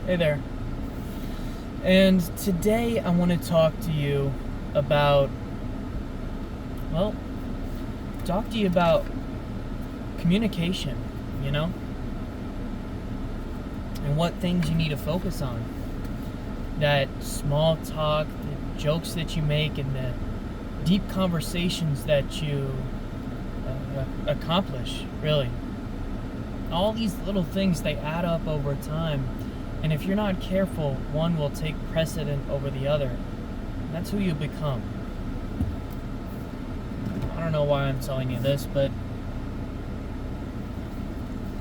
Hey there. And today I want to talk to you about, well, talk to you about communication, you know, and what things you need to focus on. That small talk, the jokes that you make, and the deep conversations that you accomplish, really. All these little things, they add up over time. And if you're not careful, one will take precedent over the other. And that's who you become. I don't know why I'm telling you this, but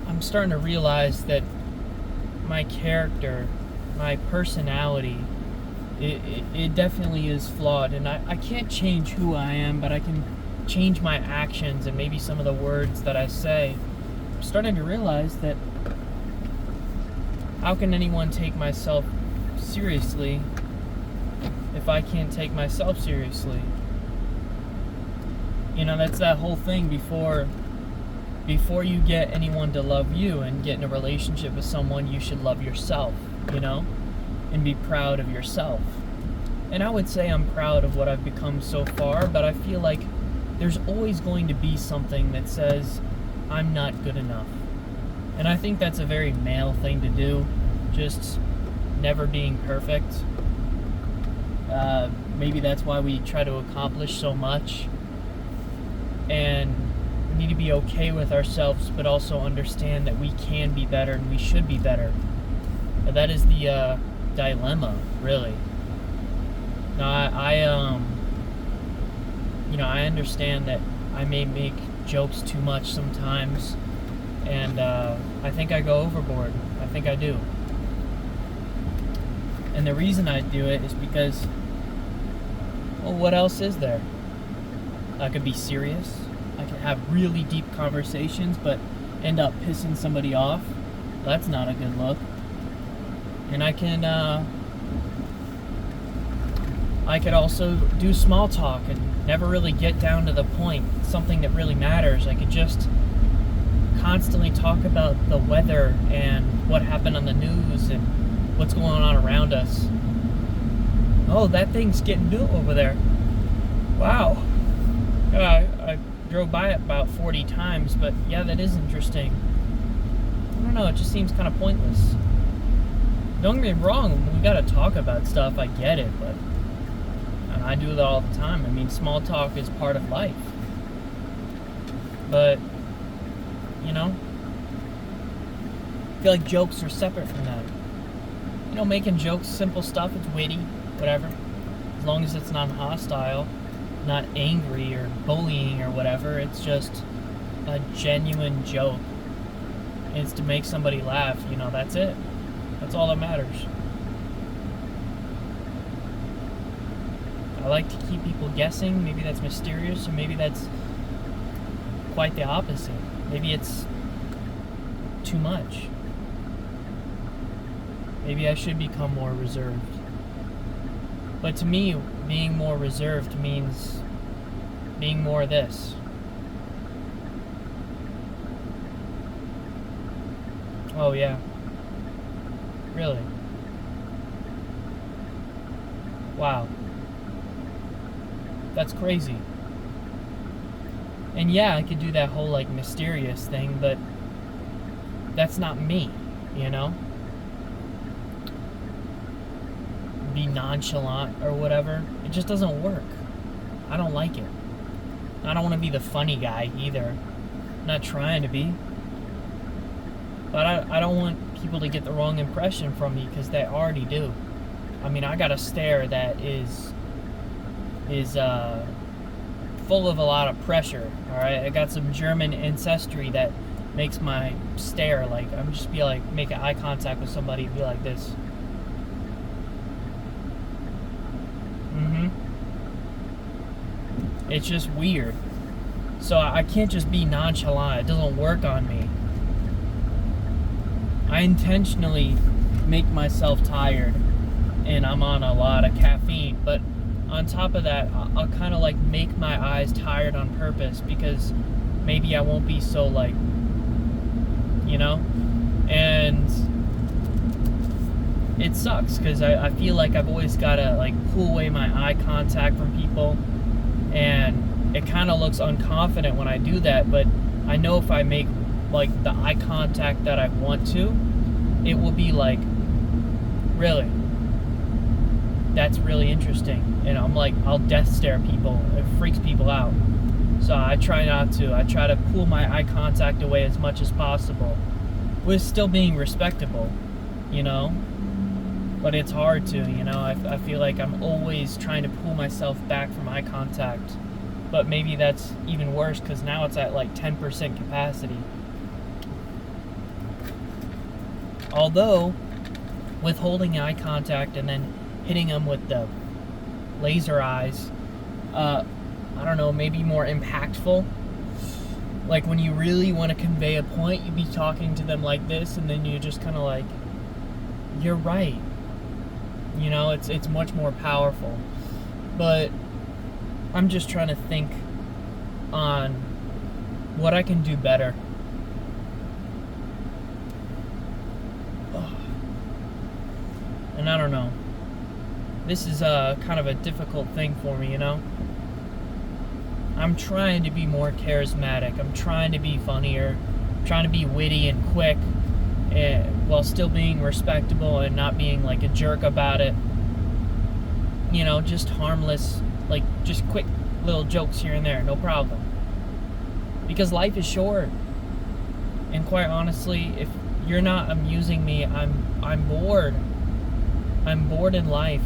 I'm starting to realize that my character, my personality, it definitely is flawed. And I can't change who I am, but I can change my actions and maybe some of the words that I say. I'm starting to realize that how can anyone take myself seriously if I can't take myself seriously? You know, that's that whole thing before you get anyone to love you and get in a relationship with someone, you should love yourself, you know, and be proud of yourself. And I would say I'm proud of what I've become so far, but I feel like there's always going to be something that says I'm not good enough. And I think that's a very male thing to do, just never being perfect. Maybe that's why we try to accomplish so much. And we need to be okay with ourselves, but also understand that we can be better and we should be better. That is the dilemma, really. Now, I understand that I may make jokes too much sometimes. And I think I go overboard. I think I do. And the reason I do it is because, well, what else is there? I could be serious. I can have really deep conversations, but end up pissing somebody off. That's not a good look. And I could also do small talk and never really get down to the point, something that really matters. I could just constantly talk about the weather and what happened on the news and what's going on around us. Oh, that thing's getting built over there. Wow. I drove by it about 40 times, but yeah, that is interesting. I don't know, it just seems kind of pointless. Don't get me wrong, we gotta talk about stuff, I get it, but and I do that all the time. I mean, small talk is part of life. But you know, I feel like jokes are separate from that. You know, making jokes, simple stuff, it's witty, whatever. As long as it's not hostile, not angry or bullying or whatever, it's just a genuine joke. And it's to make somebody laugh, you know, that's it. That's all that matters. I like to keep people guessing. Maybe that's mysterious, or maybe that's quite the opposite. Maybe it's too much. Maybe I should become more reserved. But to me, being more reserved means being more this. Oh yeah. Really? Wow. That's crazy. And yeah, I could do that whole like mysterious thing, but that's not me, you know? Be nonchalant or whatever. It just doesn't work. I don't like it. I don't want to be the funny guy either. I'm not trying to be. But I don't want people to get the wrong impression from me, because they already do. I mean, I got a stare that is full of a lot of pressure, alright? I got some German ancestry that makes my stare, like, I'm just be like, making eye contact with somebody, be like this. It's just weird. So I can't just be nonchalant. It doesn't work on me. I intentionally make myself tired, and I'm on a lot of caffeine, but on top of that, I'll kind of like make my eyes tired on purpose, because maybe I won't be so like, you know? And it sucks because I feel like I've always got to like pull away my eye contact from people, and it kind of looks unconfident when I do that, but I know if I make like the eye contact that I want to, it will be like, really, that's really interesting. And I'm like, I'll death stare people. It freaks people out. So I try not to. I try to pull my eye contact away as much as possible, with still being respectable, you know? But it's hard to, you know? I feel like I'm always trying to pull myself back from eye contact. But maybe that's even worse because now it's at like 10% capacity. Although, with holding eye contact and then hitting them with the laser eyes, I don't know, maybe more impactful. Like when you really want to convey a point, you'd be talking to them like this, and then you just kind of like, you're right. You know, it's much more powerful. But I'm just trying to think on what I can do better. And I don't know. This is kind of a difficult thing for me, you know? I'm trying to be more charismatic. I'm trying to be funnier. I'm trying to be witty and quick, while still being respectable and not being like a jerk about it. You know, just harmless, like just quick little jokes here and there, no problem. Because life is short. And quite honestly, if you're not amusing me, I'm bored. I'm bored in life.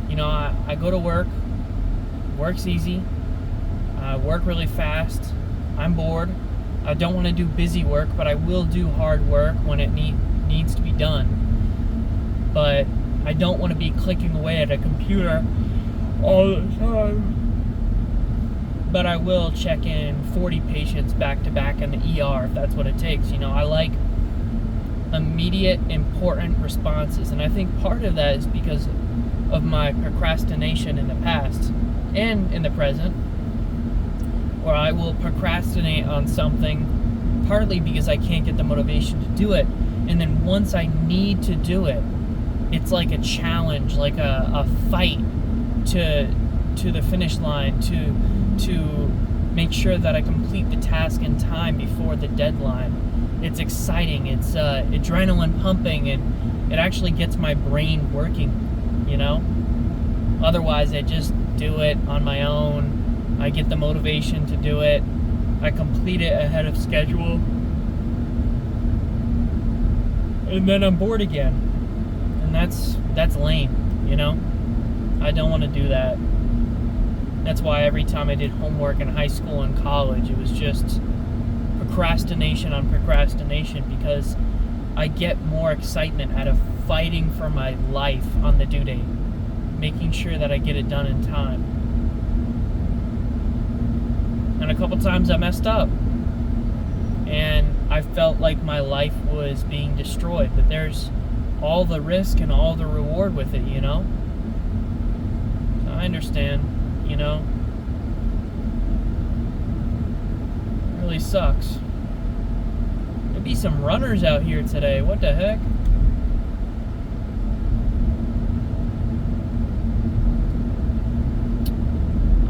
You know, I go to work. Work's easy. I work really fast. I'm bored. I don't want to do busy work, but I will do hard work when it needs to be done. But I don't want to be clicking away at a computer all the time. But I will check in 40 patients back to back in the ER if that's what it takes. You know, I like immediate, important responses. And I think part of that is because of my procrastination in the past and in the present, where I will procrastinate on something partly because I can't get the motivation to do it, and then once I need to do it, it's like a challenge, like a fight to the finish line, to make sure that I complete the task in time before the deadline. It's exciting, it's adrenaline pumping, and it actually gets my brain working, you know? Otherwise, I just do it on my own. I get the motivation to do it. I complete it ahead of schedule. And then I'm bored again. And that's lame, you know? I don't want to do that. That's why every time I did homework in high school and college, it was just procrastination on procrastination, because I get more excitement out of fighting for my life on the due date, making sure that I get it done in time. And a couple times I messed up, and I felt like my life was being destroyed, but there's all the risk and all the reward with it, you know? So I understand, you know? It really sucks. There'd be some runners out here today, what the heck?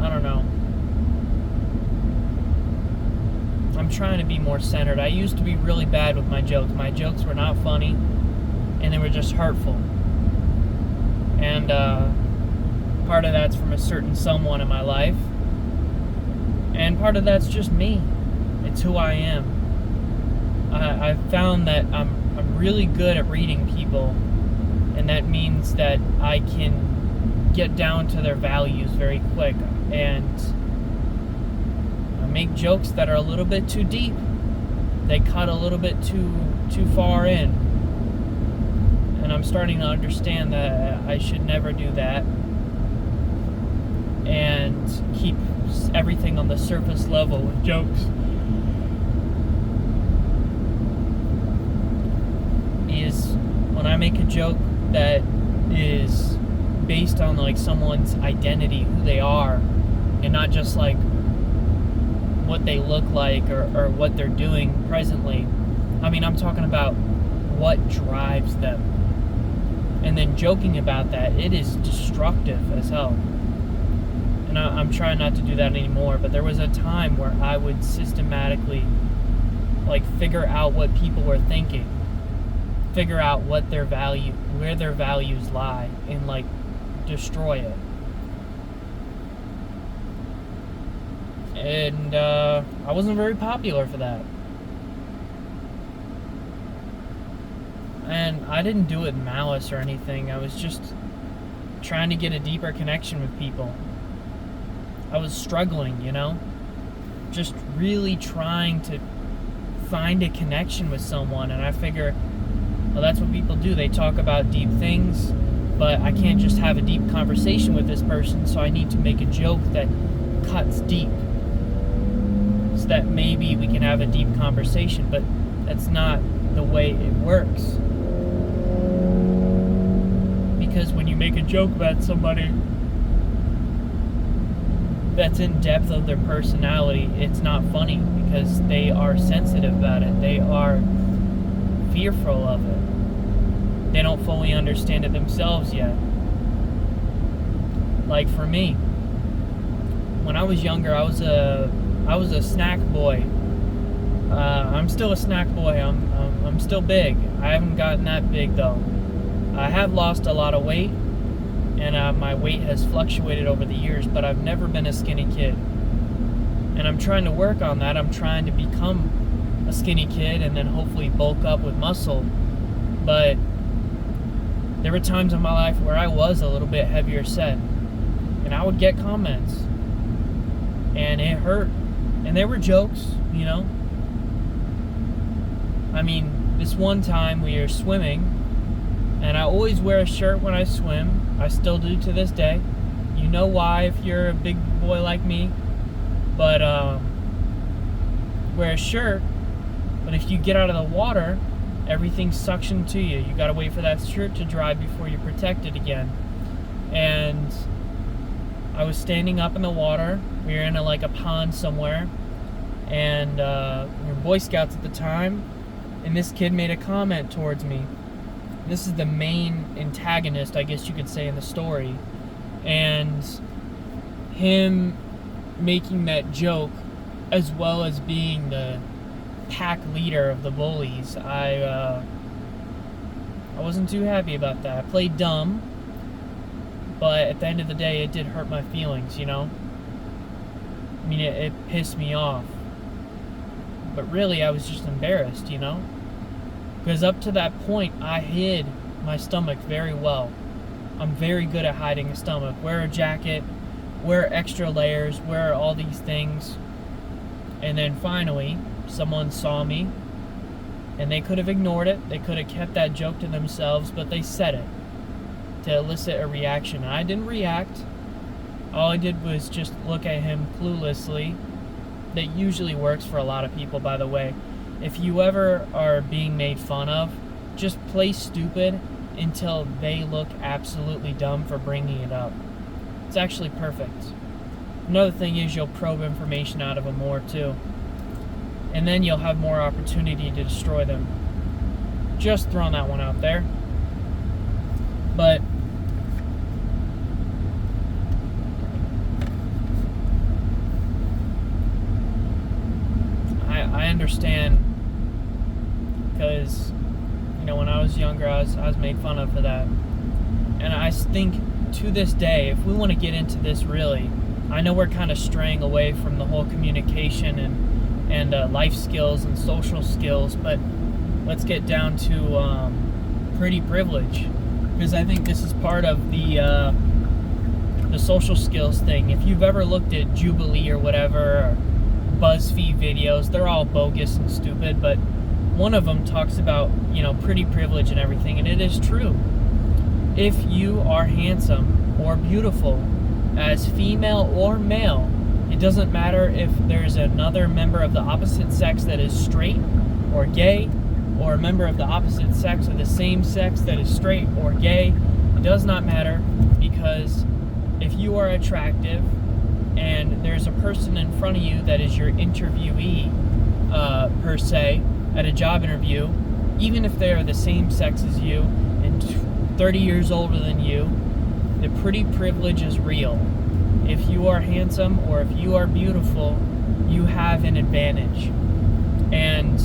I don't know. I'm trying to be more centered. I used to be really bad with my jokes. My jokes were not funny, and they were just hurtful. And part of that's from a certain someone in my life, and part of that's just me. It's who I am. I've found that I'm really good at reading people, and that means that I can get down to their values very quick, and make jokes that are a little bit too deep. They cut a little bit too far in. And I'm starting to understand that I should never do that, and keep everything on the surface level with jokes. Is when I make a joke that is based on like someone's identity, who they are, and not just like what they look like or what they're doing presently. I mean, I'm talking about what drives them. and then joking about that, it is destructive as hell. And I'm trying not to do that anymore, but there was a time where I would systematically figure out what people were thinking, figure out what their value, where their values lie, and destroy it. And I wasn't very popular for that. And I didn't do it in malice or anything. I was just trying to get a deeper connection with people. I was struggling, just really trying to find a connection with someone. And I figure, well, that's what people do. They talk about deep things, but I can't just have a deep conversation with this person, so I need to make a joke that cuts deep, so that maybe we can have a deep conversation. But that's not the way it works. Because when you make a joke about somebody that's in depth of their personality, it's not funny because they are sensitive about it. They are fearful of it. They don't fully understand it themselves yet. Like for me, when I was younger, I was a snack boy. I'm still a snack boy. I'm still big. I haven't gotten that big though. I have lost a lot of weight, and my weight has fluctuated over the years, but I've never been a skinny kid. And I'm trying to work on that. I'm trying to become a skinny kid and then hopefully bulk up with muscle. But there were times in my life where I was a little bit heavier set, and I would get comments, and it hurt. And there were jokes, I mean, this one time we were swimming, and I always wear a shirt when I swim. I still do to this day. You know why if you're a big boy like me. But wear a shirt, but if you get out of the water, everything's suctioned to you. You gotta wait for that shirt to dry before you protect it again. And I was standing up in the water. We were in a pond somewhere, and we were Boy Scouts at the time, and this kid made a comment towards me. This is the main antagonist, I guess you could say, in the story. And him making that joke, as well as being the pack leader of the bullies, I wasn't too happy about that. I played dumb, but at the end of the day, it did hurt my feelings, I mean, it pissed me off. But really, I was just embarrassed, Because up to that point, I hid my stomach very well. I'm very good at hiding a stomach. Wear a jacket, wear extra layers, wear all these things. And then finally, someone saw me, and they could have ignored it. They could have kept that joke to themselves, but they said it to elicit a reaction. And I didn't react. All I did was just look at him cluelessly. That usually works for a lot of people, by the way. If you ever are being made fun of, just play stupid until they look absolutely dumb for bringing it up. It's actually perfect. Another thing is you'll probe information out of them more too. And then you'll have more opportunity to destroy them. Just throwing that one out there. But I understand, because when I was younger, I was made fun of for that. And I think to this day, if we want to get into this really, I know we're kind of straying away from the whole communication and life skills and social skills, but let's get down to pretty privilege, because I think this is part of the social skills thing. If you've ever looked at Jubilee or whatever, or BuzzFeed videos, they're all bogus and stupid, but one of them talks about, pretty privilege and everything, and it is true. If you are handsome or beautiful, as female or male, it doesn't matter if there's another member of the opposite sex that is straight or gay, or a member of the opposite sex or the same sex that is straight or gay. It does not matter, because if you are attractive and there's a person in front of you that is your interviewee, per se, at a job interview, even if they are the same sex as you, and 30 years older than you, the pretty privilege is real. If you are handsome or if you are beautiful, you have an advantage. And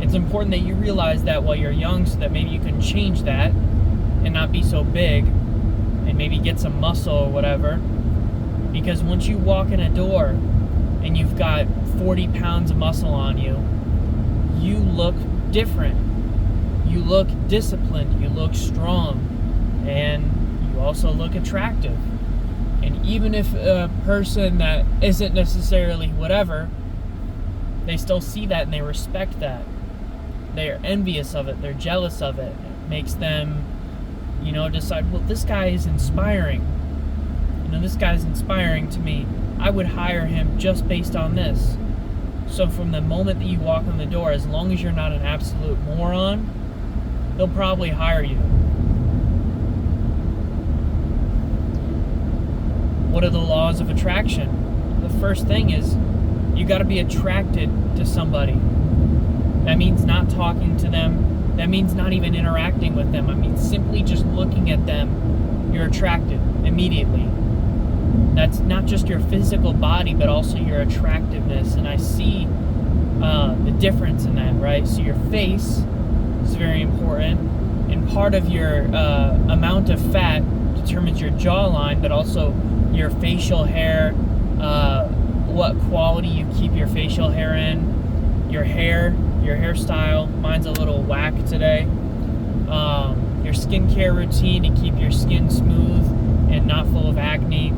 it's important that you realize that while you're young, so that maybe you can change that and not be so big and maybe get some muscle or whatever. Because once you walk in a door and you've got 40 pounds of muscle on you, you look different. You look disciplined, you look strong, and you also look attractive. And even if a person that isn't necessarily whatever, they still see that and they respect that. They're envious of it, they're jealous of it. It makes them, decide, well, this guy is inspiring. This guy's inspiring to me. I would hire him just based on this. So from the moment that you walk in the door, as long as you're not an absolute moron, they'll probably hire you. What are the laws of attraction? The first thing is you got to be attracted to somebody. That means not talking to them. That means not even interacting with them. I mean, simply just looking at them, you're attracted immediately. That's not just your physical body, but also your attractiveness. And I see the difference in that, right? So your face is very important. And part of your amount of fat determines your jawline, but also your facial hair, what quality you keep your facial hair in, your hairstyle. Mine's a little whack today. Your skincare routine to keep your skin smooth and not full of acne.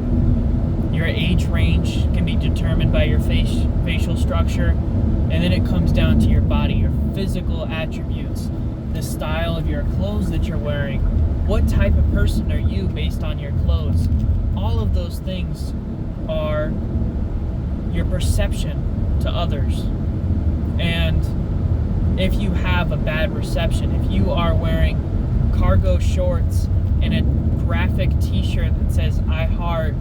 Your age range can be determined by your facial structure. And then it comes down to your body, your physical attributes, the style of your clothes that you're wearing. What type of person are you based on your clothes? All of those things are your perception to others. And if you have a bad reception, if you are wearing cargo shorts and a graphic t-shirt that says I heart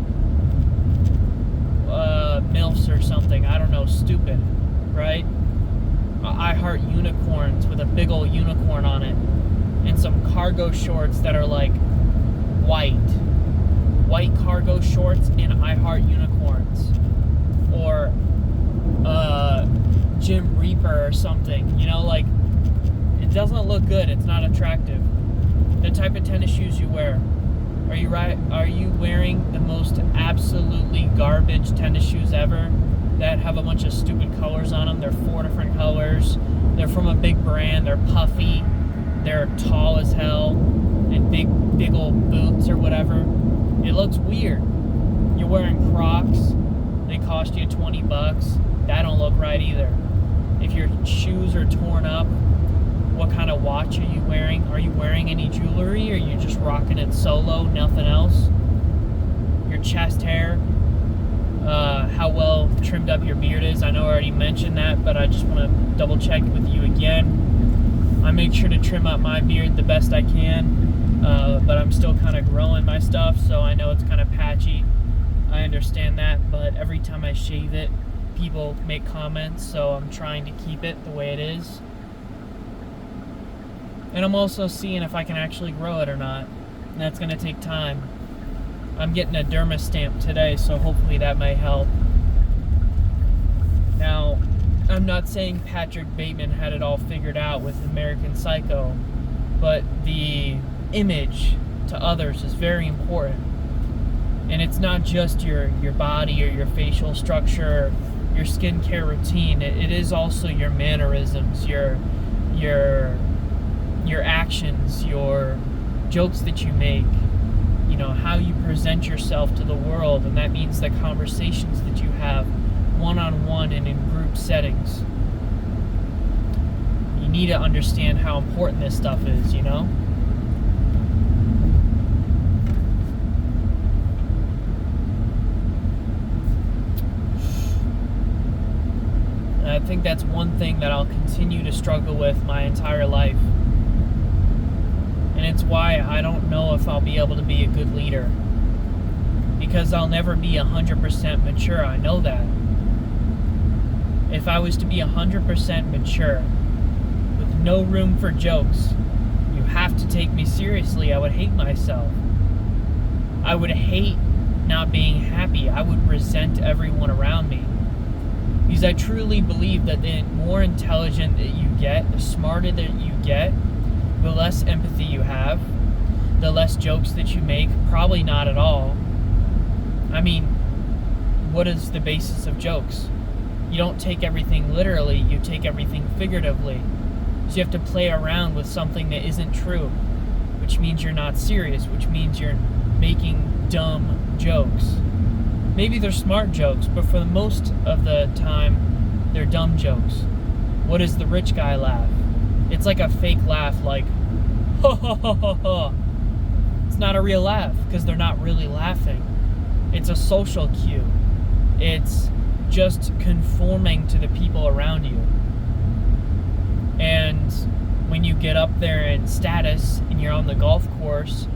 MILFs or something, I don't know, stupid, right? I heart unicorns with a big old unicorn on it, and some cargo shorts that are like white cargo shorts and I heart unicorns, or Jim Reaper or something, like, it doesn't look good. It's not attractive. The type of tennis shoes you wear, are you wearing the most absolutely garbage tennis shoes ever that have a bunch of stupid colors on them? They're 4 different colors. They're from a big brand. They're puffy. They're tall as hell, and big old boots or whatever. It looks weird. You're wearing Crocs. They cost you $20. That don't look right either. If your shoes are torn up, what kind of watch are you wearing? Are you wearing any jewelry? Or are you just rocking it solo, nothing else? Your chest hair, how well trimmed up your beard is. I know I already mentioned that, but I just want to double check with you again. I make sure to trim up my beard the best I can, but I'm still kind of growing my stuff, so I know it's kind of patchy. I understand that, but every time I shave it, people make comments, so I'm trying to keep it the way it is. And I'm also seeing if I can actually grow it or not. And that's going to take time. I'm getting a derma stamp today, so hopefully that might help. Now, I'm not saying Patrick Bateman had it all figured out with American Psycho, but the image to others is very important. And it's not just your body or your facial structure, your skincare routine. It is also your mannerisms, your actions, your jokes that you make, how you present yourself to the world. And that means the conversations that you have one-on-one and in group settings. You need to understand how important this stuff is, And I think that's one thing that I'll continue to struggle with my entire life. And it's why I don't know if I'll be able to be a good leader. Because I'll never be 100% mature, I know that. If I was to be 100% mature, with no room for jokes, you have to take me seriously. seriously, I would hate myself. I would hate not being happy. I would resent everyone around me. Because I truly believe that the more intelligent that you get, the smarter that you get, the less empathy you have, the less jokes that you make. Probably not at all. I mean, what is the basis of jokes? You don't take everything literally, you take everything figuratively. So you have to play around with something that isn't true, which means you're not serious, which means you're making dumb jokes. Maybe they're smart jokes, but for the most of the time, they're dumb jokes. What does the rich guy laugh? It's like a fake laugh, like, ho ho ho ho ho. It's not a real laugh, because they're not really laughing. It's a social cue. It's just conforming to the people around you. And when you get up there in status and you're on the golf course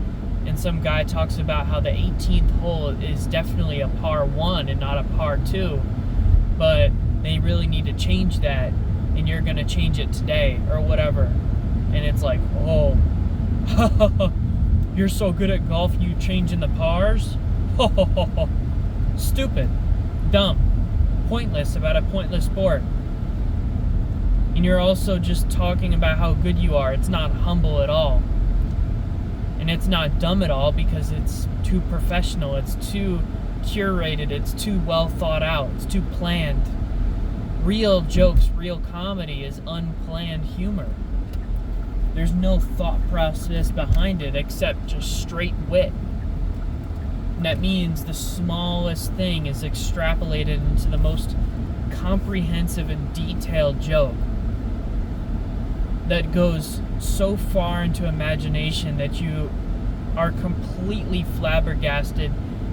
and some guy talks about how the 18th hole is definitely a par 1 and not a par 2, but they really need to change that and you're going to change it today or whatever. And it's like, oh, you're so good at golf, you changing the pars? Stupid, dumb, pointless about a pointless sport. And you're also just talking about how good you are. It's not humble at all. And it's not dumb at all because it's too professional. It's too curated. It's too well thought out. It's too planned. Real jokes, real comedy is unplanned humor. There's no thought process behind it except just straight wit. And that means the smallest thing is extrapolated into the most comprehensive and detailed joke that goes so far into imagination that you are completely flabbergasted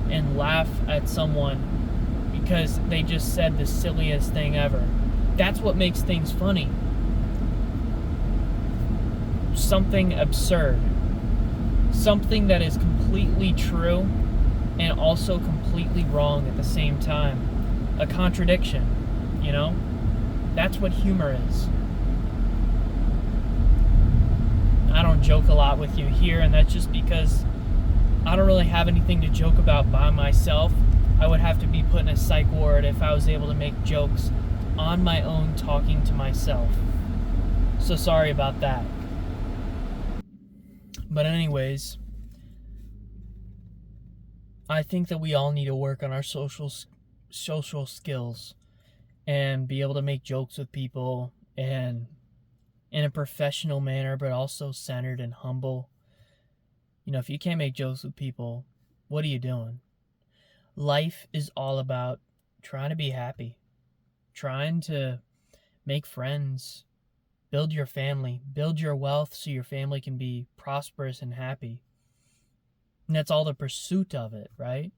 and laugh at someone because they just said the silliest thing ever. That's what makes things funny. Something absurd. Something that is completely true and also completely wrong at the same time. A contradiction, you know? That's what humor is. I don't joke a lot with you here, and that's just because I don't really have anything to joke about by myself. I would have to be put in a psych ward if I was able to make jokes on my own talking to myself. So sorry about that. But anyways, I think that we all need to work on our social skills and be able to make jokes with people and in a professional manner, but also centered and humble. You know, if you can't make jokes with people, what are you doing? Life is all about trying to be happy, trying to make friends, build your family, build your wealth so your family can be prosperous and happy. And that's all the pursuit of it, right?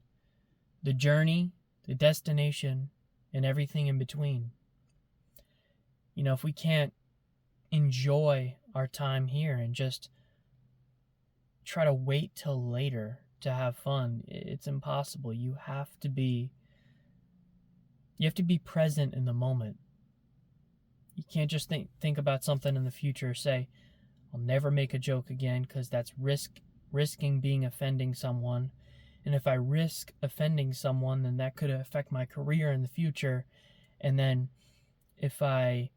The journey, the destination, and everything in between. You know, if we can't enjoy our time here and just try to wait till later to have fun, it's impossible. You have to be present in the moment. You can't just think about something in the future, say, I'll never make a joke again because that's risking offending someone. And if I risk offending someone, then that could affect my career in the future. And then if I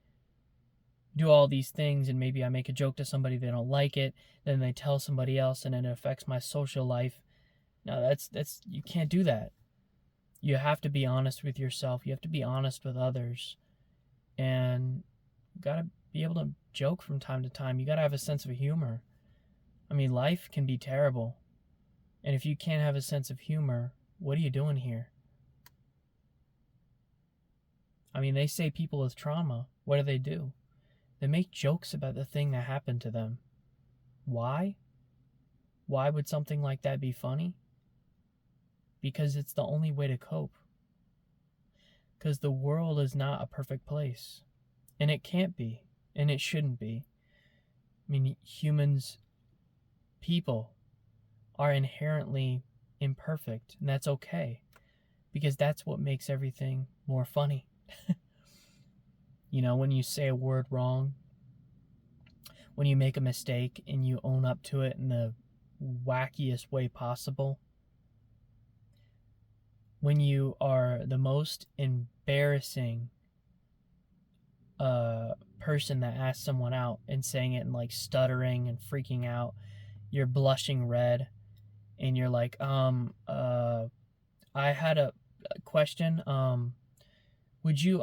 do all these things and maybe I make a joke to somebody, they don't like it, then they tell somebody else and it affects my social life. No, that's you can't do that. You have to be honest with yourself. You have to be honest with others. And you got to be able to joke from time to time. You got to have a sense of humor. I mean, life can be terrible. And if you can't have a sense of humor, what are you doing here? I mean, they say people with trauma, what do? They make jokes about the thing that happened to them. Why? Why would something like that be funny? Because it's the only way to cope. Because the world is not a perfect place. And it can't be. And it shouldn't be. I mean, people are inherently imperfect. And that's okay. Because that's what makes everything more funny. You know, when you say a word wrong, when you make a mistake and you own up to it in the wackiest way possible. When you are the most embarrassing person that asks someone out and saying it and like stuttering and freaking out, you're blushing red, and you're like, I had a question. Would you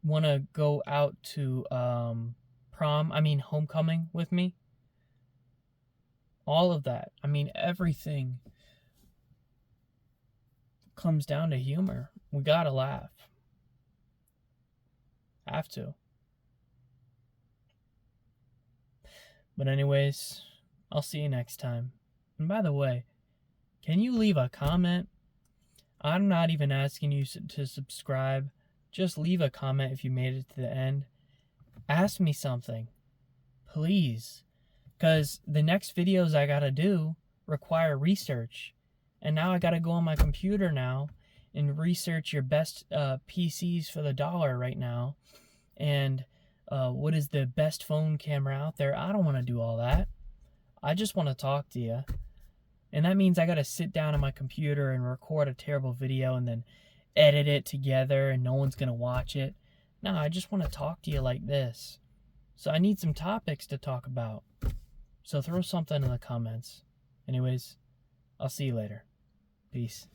want to go out to homecoming with me? All of that. I mean, everything comes down to humor. We gotta laugh. Have to. But anyways, I'll see you next time. And by the way, can you leave a comment? I'm not even asking you to subscribe. Just leave a comment if you made it to the end. Ask me something. Please. Because the next videos I gotta do require research. And now I gotta go on my computer now and research your best PCs for the dollar right now. And what is the best phone camera out there? I don't want to do all that. I just want to talk to you. And that means I got to sit down on my computer and record a terrible video and then edit it together and no one's going to watch it. No, I just want to talk to you like this. So I need some topics to talk about. So throw something in the comments. Anyways, I'll see you later. Peace.